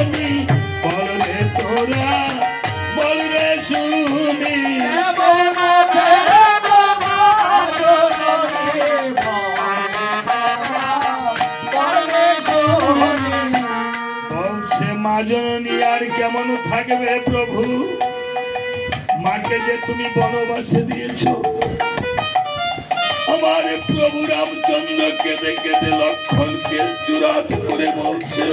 আমি বললে তোরা বলরে শুনি বলছে মা জননী আর কেমন থাকবে প্রভু, মাকে যে তুমি বনবাসে দিয়েছো। আমার প্রভু রামচন্দ্র কেঁদে কেঁদে লক্ষণকে চূড়াত করে বলছে,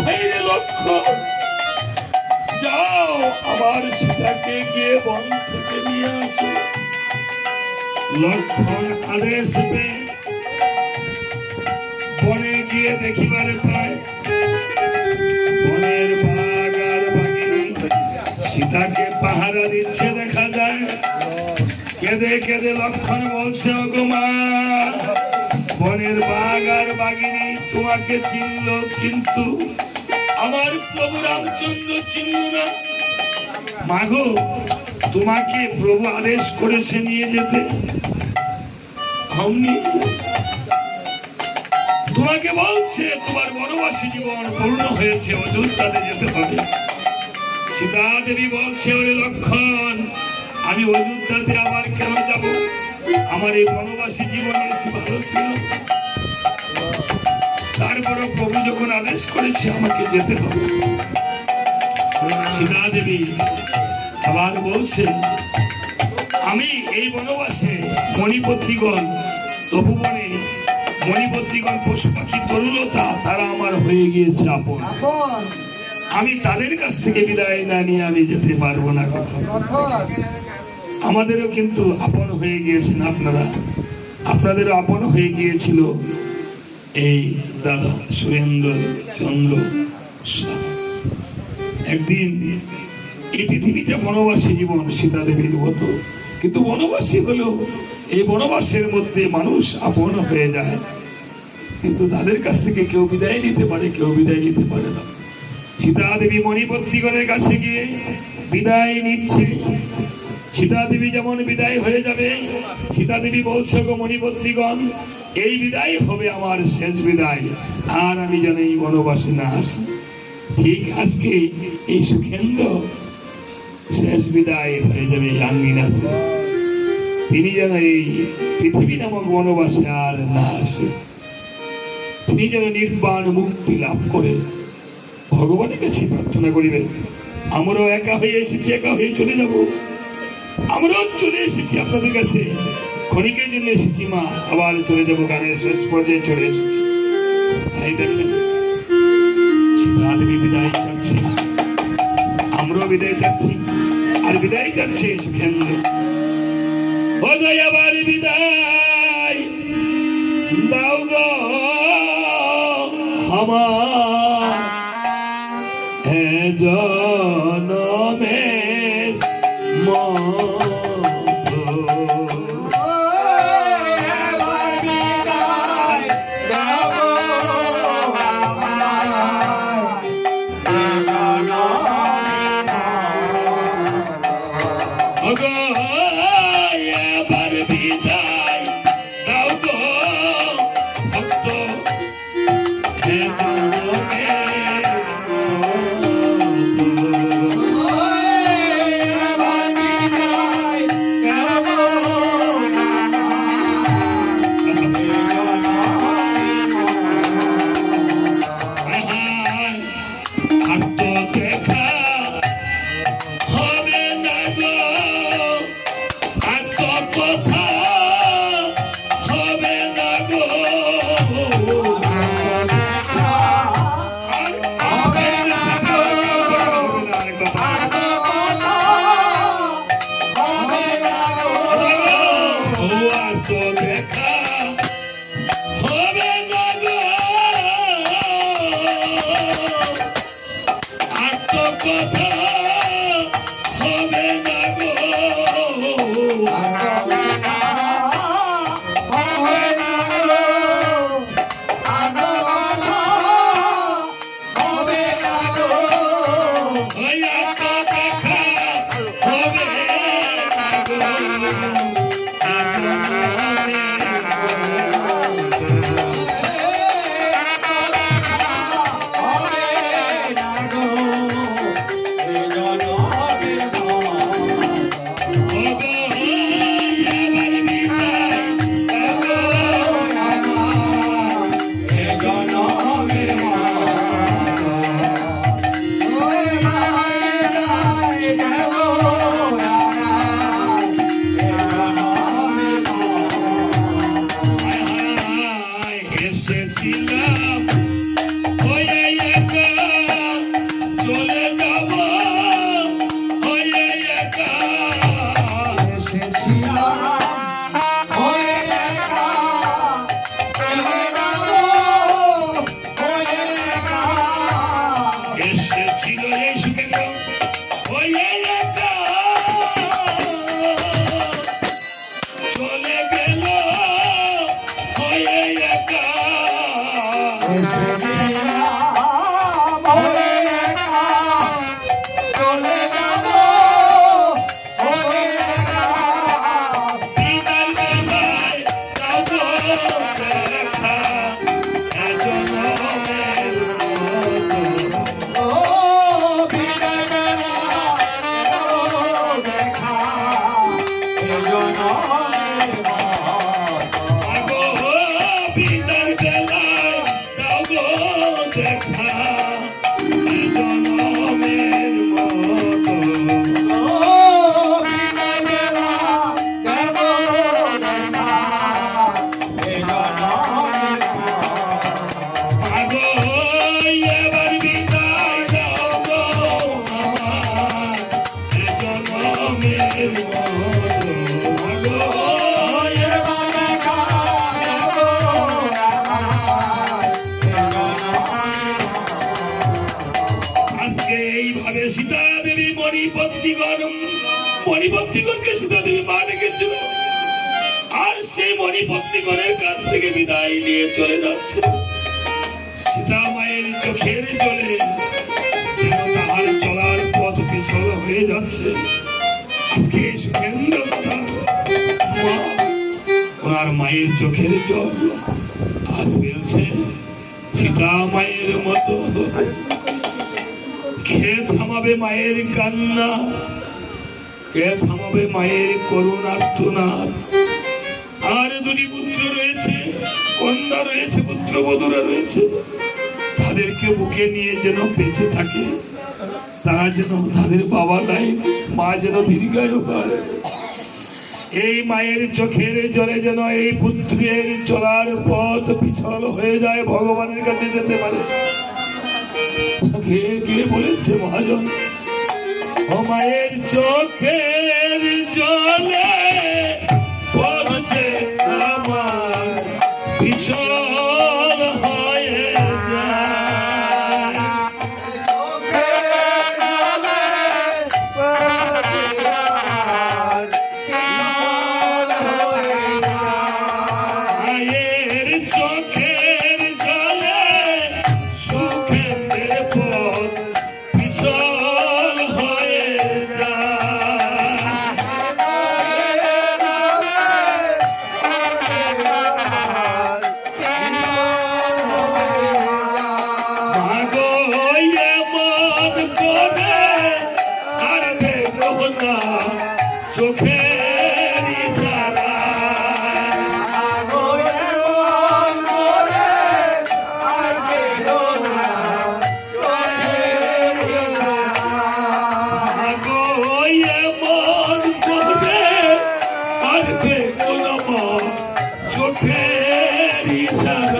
ভাইরে লক্ষণ যাও আমার সীতাকে গিয়ে বন থেকে নিয়ে আসো। লক্ষণ আদেশ পেয়ে বনে গিয়ে দেখিবার পায় বনের বাঘ আর বাঘিনী সীতাকে পাহারা দিচ্ছে দেখা যায়। কেঁদে কেঁদে লক্ষণ বলছে, ওগো মা বনের বাঘ আর বাঘিনী তোমাকে চিনল, কিন্তু আমার প্রভু রামচন্দ্র চিনল না। মাগো তোমাকে প্রভু আদেশ করেছে নিয়ে যেতে, অমনি তোমাকে বলছে তোমার বনবাসী জীবন পূর্ণ হয়েছে, অযোধ্যাতে যেতে হবে। সীতা দেবী বলছে, ওরে লক্ষণ আমি অযোধ্যাতে আবার কেন যাব, আমার এই বনবাসী জীবনে ভালো ছিল। তারপরে প্রভু যখন আদেশ করেছে আমাকে যেতে হবে। সীতা দেবী আবার বলছে, আমি এই বনবাসে মণিপতিগণ তপোবনে মণিপতিগণ পশু পাখি তরুলতা তারা আমার হয়ে গিয়েছে আপন, আমি তাদের কাছ থেকে বিদায় না নিয়ে আমি যেতে পারবো না। আমাদেরও কিন্তু আপন হয়ে গিয়েছেন আপনারা, আপনাদেরও আপন হয়ে গিয়েছিল এই দাদা সুরেন্দ্র চন্দ্র। একদিন এই পৃথিবীতে বনবাসী জীবন সীতা দেবীর মতো, কিন্তু বনবাসী হলো এই বনবাসের মধ্যে মানুষ আপন হয়ে যায়, কিন্তু তাদের কাছ থেকে কেউ বিদায় নিতে পারে, কেউ বিদায় নিতে পারে না। সীতা দেবী মণিপতিগণের কাছে গিয়ে বিদায় নিচ্ছে। সীতা দেবী যেমন বিদায় হয়ে যাবে, সীতা দেবী বলছে, গো মণিপতিগণ এই বিদায় হবে আমার শেষ বিদায়, আর আমি যেন এই বনবাসে না আসি। ঠিক আজকে এই সুখেন্দ্র শেষ বিদায় হয়ে যাবে আঙ্গিনাতে, তিনি যেন এই পৃথিবী নামক বনবাসে আর না আসে, তিনি যেন নির্বাণ মুক্তি লাভ করে ভগবানের কাছে প্রার্থনা করিবেন। আমরাও একা হয়ে এসেছি, একা হয়ে চলে যাব, আমরাও চলে এসেছি আপনাদের কাছে, ক্ষণিকের জন্য এসেছি মা, আবার চলে যাব, গানের শেষ পর্যায়ে চলে এসেছি। তাই দেখেন সীতা দেবী বিদায় চাচ্ছি, আমরাও বিদায় চাচ্ছি, আর বিদায় চাচ্ছি সুখেন্দ্র। ও গো আবার বিদায় দাও গো আমার জনমের মতো, এবার বিদায় দাও গো ভক্ত ভাবে সীতা দেবী মণিপত্নীগণকে সীতা দেবী মা রেখেছিল, আর সেই মণিপত্নীগণের কাছ থেকে বিদায় নিয়ে চলে যাচ্ছে। সীতা মায়ের চোখের জলে যেন তাহার চলার পথ পিছল হয়ে যাচ্ছে। আজকে সুখেন্দ্র দাদা মা, ওনার মায়ের চোখের জল আজ ফেলছে সীতা মায়ের মতো। কে থামাবে মায়ের কান্না, কে থামাবে মায়ের করুণার্তনাদ? আর দুটি পুত্র রয়েছে, কন্যা রয়েছে, পুত্রবধূরা রয়েছে, তাদেরকে বুকে নিয়ে যেন বেঁচে থাকে। তারা যেন, তাদের বাবা নাই, মা যেন দীর্ঘায়ু হয়। এই মায়ের চোখের জলে যেন এই পুত্রের চলার পথ পিছল হয়ে যায়, ভগবানের কাছে যেতে পারে। কে কে বলেছে মহাজন, ও মায়ের চোখের জলে পথে আমার পিছল হয়ে যায়। মায়ের চোখের জলে সুখের পথ পিছল হয়ে যায়। মাগো এমন করে আর দেখো না চোখের ইশারায়। মাগো এমন করে আর দেখো না মা চোখের ইশারায়।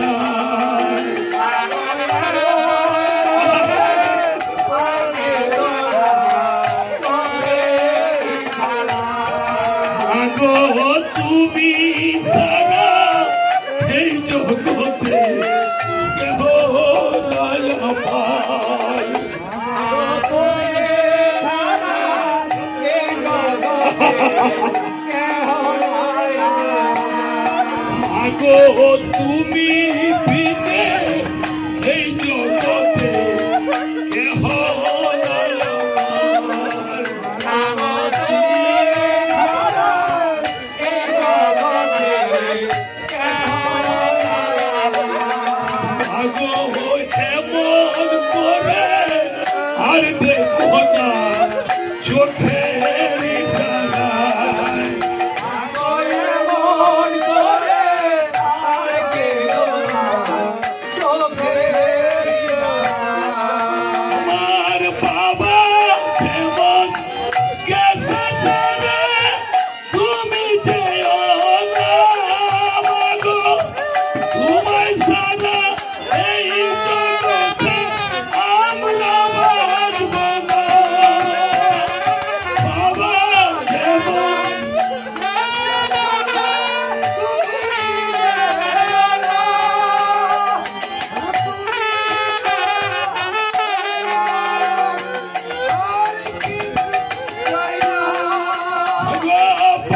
মাগো তুমি সারা এই জগতে কেহ নাই আমার। মাগো তুমি বিনে এই জগতে কেহ নাই আমার। মাগো এমন করে আর দেখো না চোখের ইশারায়। আমার বাবা যেমন গেছে ছেড়ে তুমি যেও না মাগো, তোমায় ছাড়া এই জগতে আমরা বাঁচব না। বাবা যেমন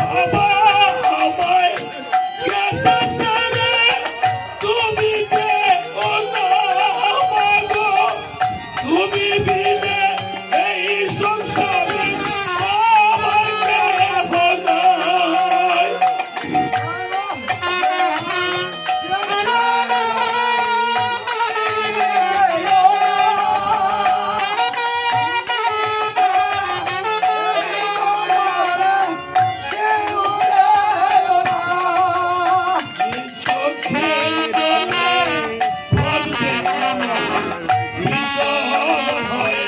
বাবা আমায় গেছে ছেড়ে তুমি যেও না মাগো, তুমি বিনে এই সংসারে আমার কেহ নাই। চোখের জলে পথ দেখা ভীষণ হয়ে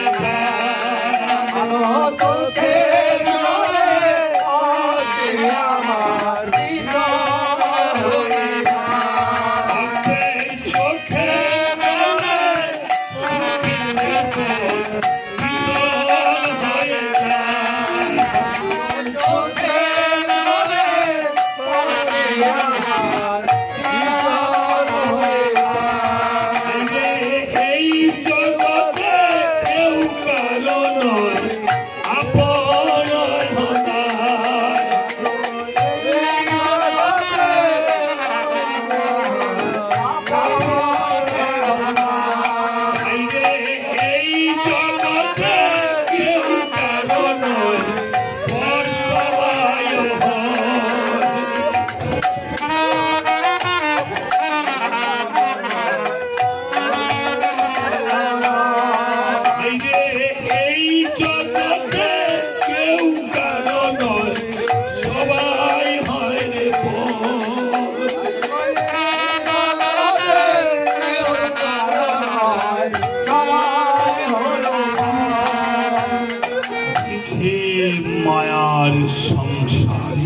আর সংসার,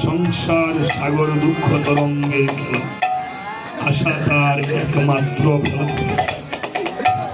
সংসার সাগর দুঃখ তরঙ্গের খেলা, আশা তার একমাত্র ফেলা।